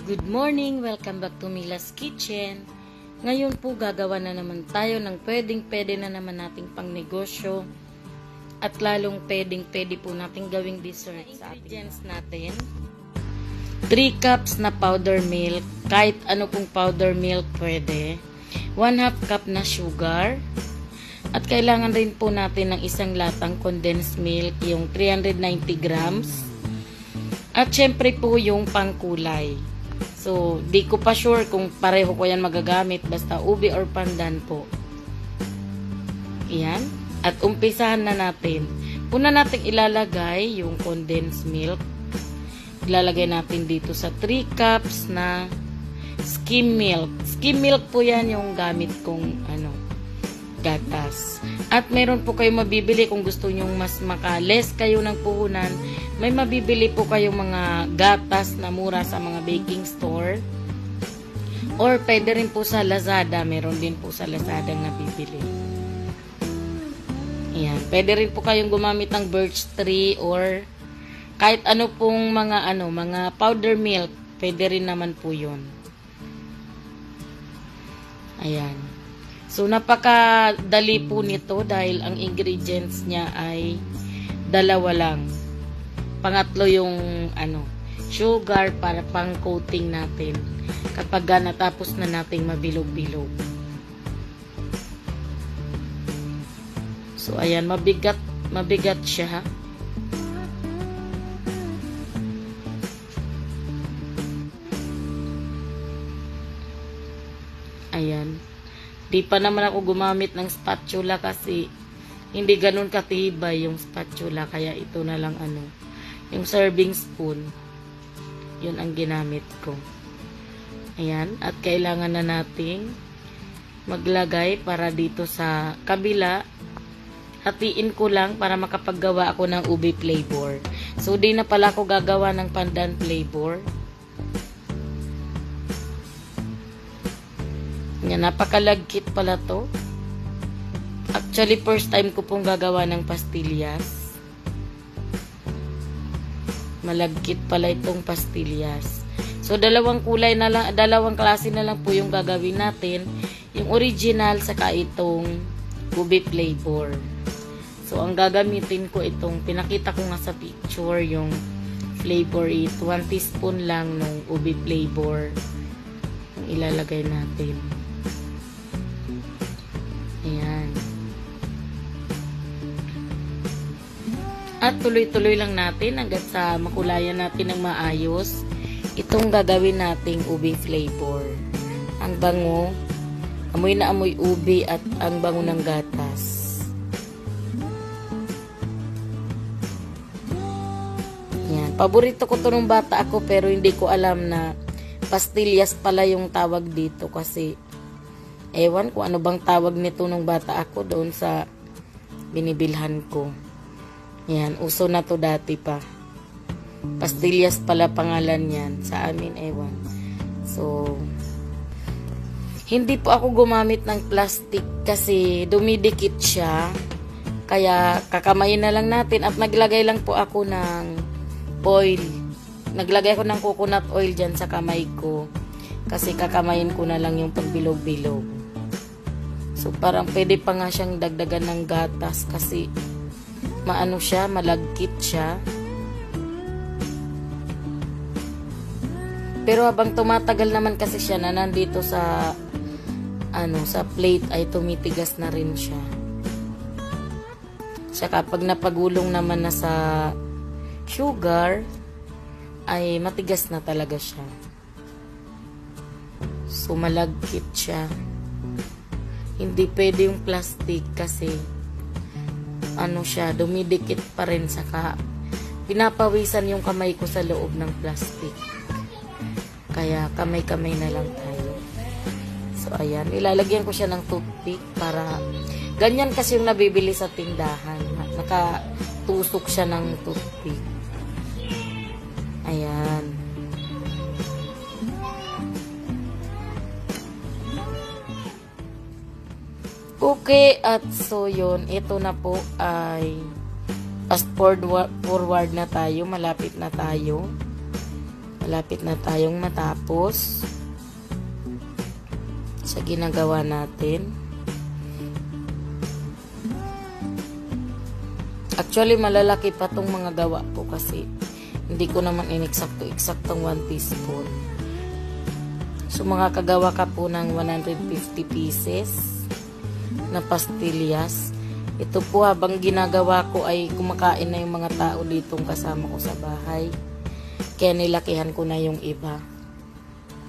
Good morning! Welcome back to Mila's Kitchen. Ngayon po gagawa na naman tayo ng pwede na naman nating pangnegosyo at lalong pwede po nating gawing dessert sa ingredients natin. 3 cups na powder milk, kahit ano pong powder milk pwede. 1/2 cup na sugar. At kailangan rin po natin ng isang latang condensed milk, yung 390 grams. At syempre po yung pangkulay. So, di ko pa sure kung pareho ko yan magagamit. Basta ubi or pandan po. Ayan. At umpisahan na natin. Una natin ilalagay yung condensed milk. Ilalagay natin dito sa 3 cups na skim milk. Skim milk po yan yung gamit kong gatas. At meron po kayong mabibili kung gusto nyong mas makales kayo ng puhunan. May mabibili po kayong mga gatas na mura sa mga baking store. Or pwede rin po sa Lazada. Meron din po sa Lazada na bibili. Ayan. Pwede rin po kayong gumamit ng birch tree or kahit ano pong mga powder milk. Pwede rin naman po yun. Ayan. So, napakadali po nito dahil ang ingredients niya ay 2 lang. Pangatlo yung sugar para pang coating natin kapag natapos na nating mabilog-bilog. So, ayan, mabigat siya. Ayan. Di pa naman ako gumamit ng spatula kasi hindi ganun katibay yung spatula. Kaya ito na lang yung serving spoon. Yun ang ginamit ko. Ayan. At kailangan na nating maglagay para dito sa kabila. Hatiin ko lang para makapaggawa ako ng ube flavor. So, di na pala ako gagawa ng pandan flavor. Yan, napakalagkit pala to. Actually, first time ko pong gagawa ng pastillas. Malagkit pala itong pastillas. So, dalawang kulay na lang, dalawang klase na lang po yung gagawin natin. Yung original, saka itong ube flavor. So, ang gagamitin ko itong, pinakita ko nga sa picture, yung flavor it. 1 teaspoon lang ng ube flavor. Ang ilalagay natin. Ayan. At tuloy-tuloy lang natin hanggang sa makulayan natin ng maayos itong gagawin nating ube flavor. Ang bango, amoy na amoy ube at ang bango ng gatas. Ayan. Paborito ko to nung bata ako pero hindi ko alam na pastillas pala yung tawag dito kasi ewan ko ano bang tawag nito nung bata ako doon sa binibilhan ko. Yan, uso na to dati pa. Pastillas pala pangalan yan. Sa amin, ewan. So, hindi po ako gumamit ng plastic kasi dumidikit siya. Kaya, kakamayin na lang natin at naglagay lang po ako ng oil. Naglagay ko ng coconut oil dyan sa kamay ko. Kasi kakamayin ko na lang yung pagbilog-bilog. So, parang pwede pa nga siyang dagdagan ng gatas kasi maano siya, malagkit siya. Pero habang tumatagal naman kasi siya na nandito sa sa plate ay tumitigas na rin siya. Saka pag napagulong naman na sa sugar ay matigas na talaga siya. So, malagkit siya. Hindi pwede yung plastic kasi siya, dumidikit pa rin saka pinapawisan yung kamay ko sa loob ng plastic. Kaya kamay-kamay na lang tayo. So, ayan. Ilalagyan ko siya ng toothpick para ganyan kasi yung nabibili sa tindahan. Nakatusok siya ng toothpick. Ayan. Okay, at so yun, ito na po ay fast forward na tayo, malapit na tayo. Malapit na tayong matapos sa ginagawa natin. Actually, malalaki pa tong mga gawa ko kasi hindi ko naman inexakto-eksaktong 1 teaspoon. So, mga kagawa ka po ng 150 pieces na pastillas. Ito po habang ginagawa ko ay kumakain na yung mga tao ditong kasama ko sa bahay. Kaya nilakihan ko na yung iba.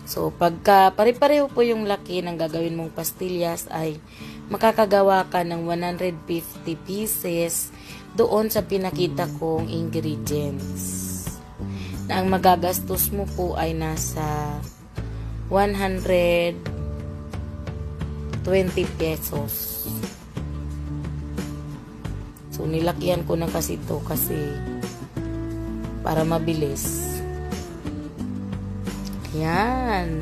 So, pagka pare-pareho po yung laki ng gagawin mong pastillas ay makakagawa ka ng 150 pieces doon sa pinakita kong ingredients. Na ang magagastos mo po ay nasa 120 pesos. So, nilakihan ko na kasi ito kasi para mabilis. Yan.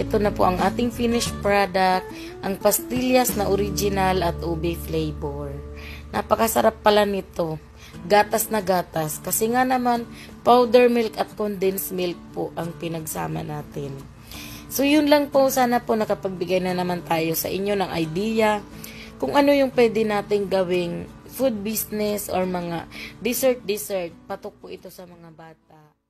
Ito na po ang ating finished product, ang pastillas na original at ube flavor. Napakasarap pala nito. Gatas na gatas. Kasi nga naman, powder milk at condensed milk po ang pinagsama natin. So, yun lang po. Sana po nakapagbigay na naman tayo sa inyo ng idea kung ano yung pwede nating gawing food business or mga dessert. Patok po ito sa mga bata.